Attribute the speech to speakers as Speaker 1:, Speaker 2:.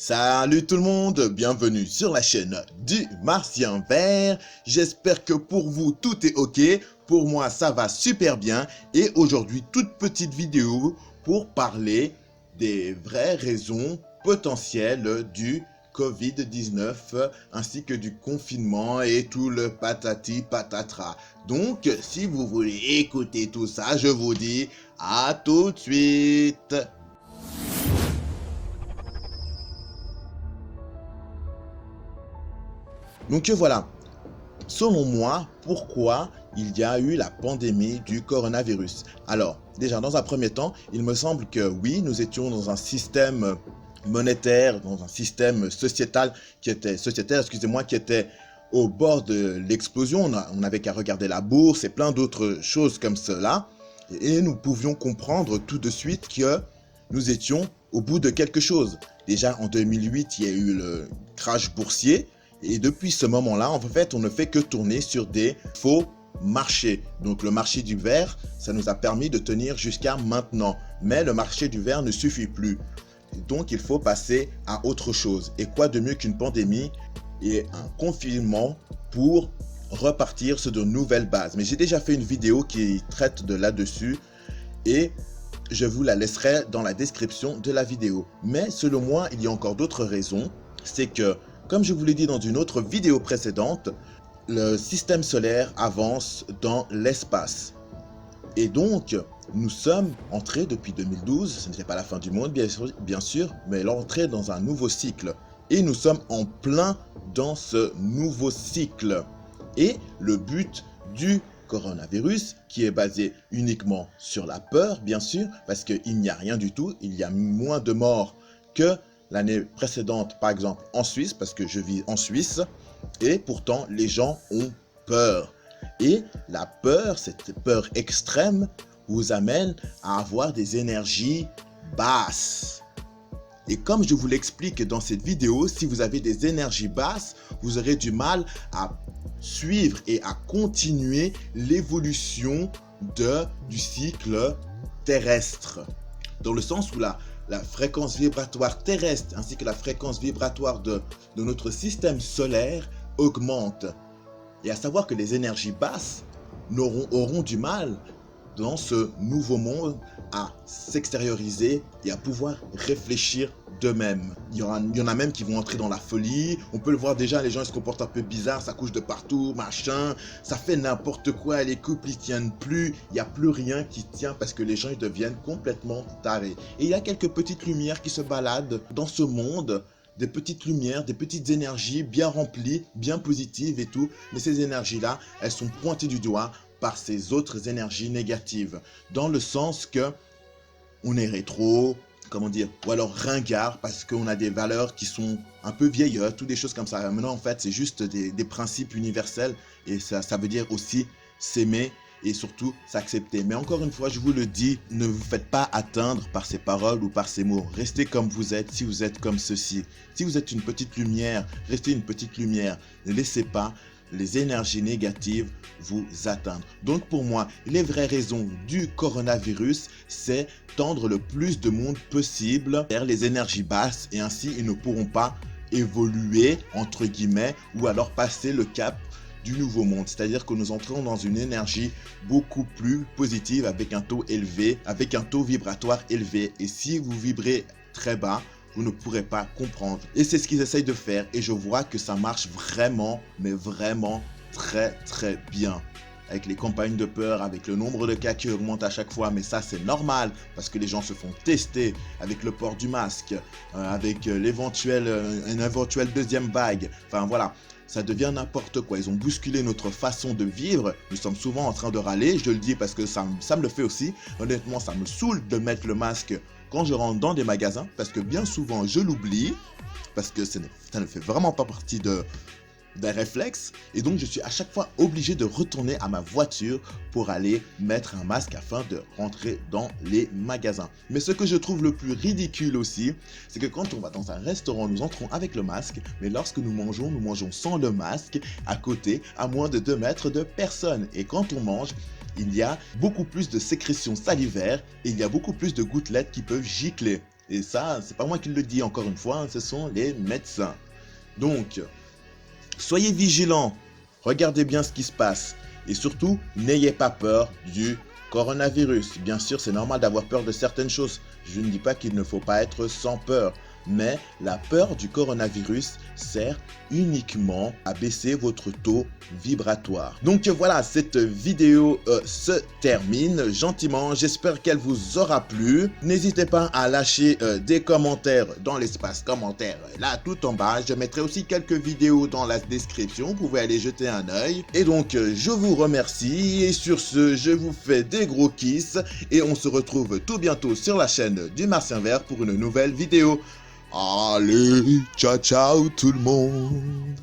Speaker 1: Salut tout le monde, bienvenue sur la chaîne du Martien Vert. J'espère que pour vous tout est ok, pour moi ça va super bien. Et aujourd'hui toute petite vidéo pour parler des vraies raisons potentielles du Covid-19 ainsi que du confinement et tout le patati patatra. Donc si vous voulez écouter tout ça, je vous dis à tout de suite. Donc voilà, selon moi, pourquoi il y a eu la pandémie du coronavirus? Alors, déjà, dans un premier temps, il me semble que oui, nous étions dans un système monétaire, dans un système sociétal qui était, qui était au bord de l'explosion. On n'avait qu'à regarder la bourse et plein d'autres choses comme cela. Et nous pouvions comprendre tout de suite que nous étions au bout de quelque chose. Déjà, en 2008, il y a eu le crash boursier. Et depuis ce moment-là, en fait, on ne fait que tourner sur des faux marchés. Donc le marché du verre, ça nous a permis de tenir jusqu'à maintenant. Mais le marché du verre ne suffit plus. Donc il faut passer à autre chose. Et quoi de mieux qu'une pandémie et un confinement pour repartir sur de nouvelles bases. Mais j'ai déjà fait une vidéo qui traite de là-dessus et je vous la laisserai dans la description de la vidéo. Mais selon moi, il y a encore d'autres raisons. C'est que, comme je vous l'ai dit dans une autre vidéo précédente, le système solaire avance dans l'espace. Et donc, nous sommes entrés depuis 2012, ce n'était pas la fin du monde bien sûr, mais l'entrée dans un nouveau cycle. Et nous sommes en plein dans ce nouveau cycle. Et le but du coronavirus, qui est basé uniquement sur la peur, bien sûr, parce qu'il n'y a rien du tout, il y a moins de morts que l'année précédente, par exemple, en Suisse, parce que je vis en Suisse, et pourtant, les gens ont peur. Et la peur, cette peur extrême, vous amène à avoir des énergies basses. Et comme je vous l'explique dans cette vidéo, si vous avez des énergies basses, vous aurez du mal à suivre et à continuer l'évolution du cycle terrestre. Dans le sens où la fréquence vibratoire terrestre ainsi que la fréquence vibratoire de notre système solaire augmente. Et à savoir que les énergies basses auront du mal dans ce nouveau monde à s'extérioriser et à pouvoir réfléchir d'eux-mêmes. Il y en a même qui vont entrer dans la folie. On peut le voir déjà, les gens ils se comportent un peu bizarre, ça couche de partout, machin. Ça fait n'importe quoi, les couples ils tiennent plus. Il n'y a plus rien qui tient parce que les gens ils deviennent complètement tarés. Et il y a quelques petites lumières qui se baladent dans ce monde. Des petites lumières, des petites énergies bien remplies, bien positives et tout. Mais ces énergies-là, elles sont pointées du doigt par ces autres énergies négatives. Dans le sens que on est rétro, comment dire, ou alors ringard parce qu'on a des valeurs qui sont un peu vieillottes, ou des choses comme ça. Maintenant, en fait, c'est juste des principes universels et ça veut dire aussi s'aimer et surtout s'accepter. Mais encore une fois, je vous le dis, ne vous faites pas atteindre par ces paroles ou par ces mots. Restez comme vous êtes si vous êtes comme ceci. Si vous êtes une petite lumière, restez une petite lumière. Ne laissez pas les énergies négatives vous atteindre. Donc pour moi, les vraies raisons du coronavirus, c'est tendre le plus de monde possible vers les énergies basses et ainsi ils ne pourront pas évoluer entre guillemets ou alors passer le cap du nouveau monde. C'est-à-dire que nous entrons dans une énergie beaucoup plus positive avec un taux élevé, avec un taux vibratoire élevé. Et si vous vibrez très bas, vous ne pourrez pas comprendre. Et c'est ce qu'ils essayent de faire et je vois que ça marche vraiment, mais vraiment très très bien. Avec les campagnes de peur, avec le nombre de cas qui augmente à chaque fois, mais ça c'est normal parce que les gens se font tester avec le port du masque, avec une éventuelle deuxième vague. Enfin voilà, ça devient n'importe quoi. Ils ont bousculé notre façon de vivre. Nous sommes souvent en train de râler, je le dis parce que ça me le fait aussi. Honnêtement, ça me saoule de mettre le masque quand je rentre dans des magasins parce que bien souvent je l'oublie parce que ça ne fait vraiment pas partie d'un réflexe et donc je suis à chaque fois obligé de retourner à ma voiture pour aller mettre un masque afin de rentrer dans les magasins. Mais ce que je trouve le plus ridicule aussi, c'est que quand on va dans un restaurant, nous entrons avec le masque, mais lorsque nous mangeons sans le masque, à côté, à moins de 2 mètres de personne. Et quand on mange, il y a beaucoup plus de sécrétions salivaires et il y a beaucoup plus de gouttelettes qui peuvent gicler. Et ça, c'est pas moi qui le dis encore une fois, hein, ce sont les médecins. Donc, soyez vigilants, regardez bien ce qui se passe et surtout, n'ayez pas peur du coronavirus. Bien sûr, c'est normal d'avoir peur de certaines choses. Je ne dis pas qu'il ne faut pas être sans peur, mais la peur du coronavirus sert uniquement à baisser votre taux vibratoire. Donc voilà, cette vidéo se termine gentiment. J'espère qu'elle vous aura plu. N'hésitez pas à lâcher des commentaires dans l'espace commentaires là tout en bas. Je mettrai aussi quelques vidéos dans la description. Vous pouvez aller jeter un œil. Et donc je vous remercie et sur ce, je vous fais des gros kisses et on se retrouve tout bientôt sur la chaîne du Martien Vert pour une nouvelle vidéo. Allez, ciao ciao tout le monde.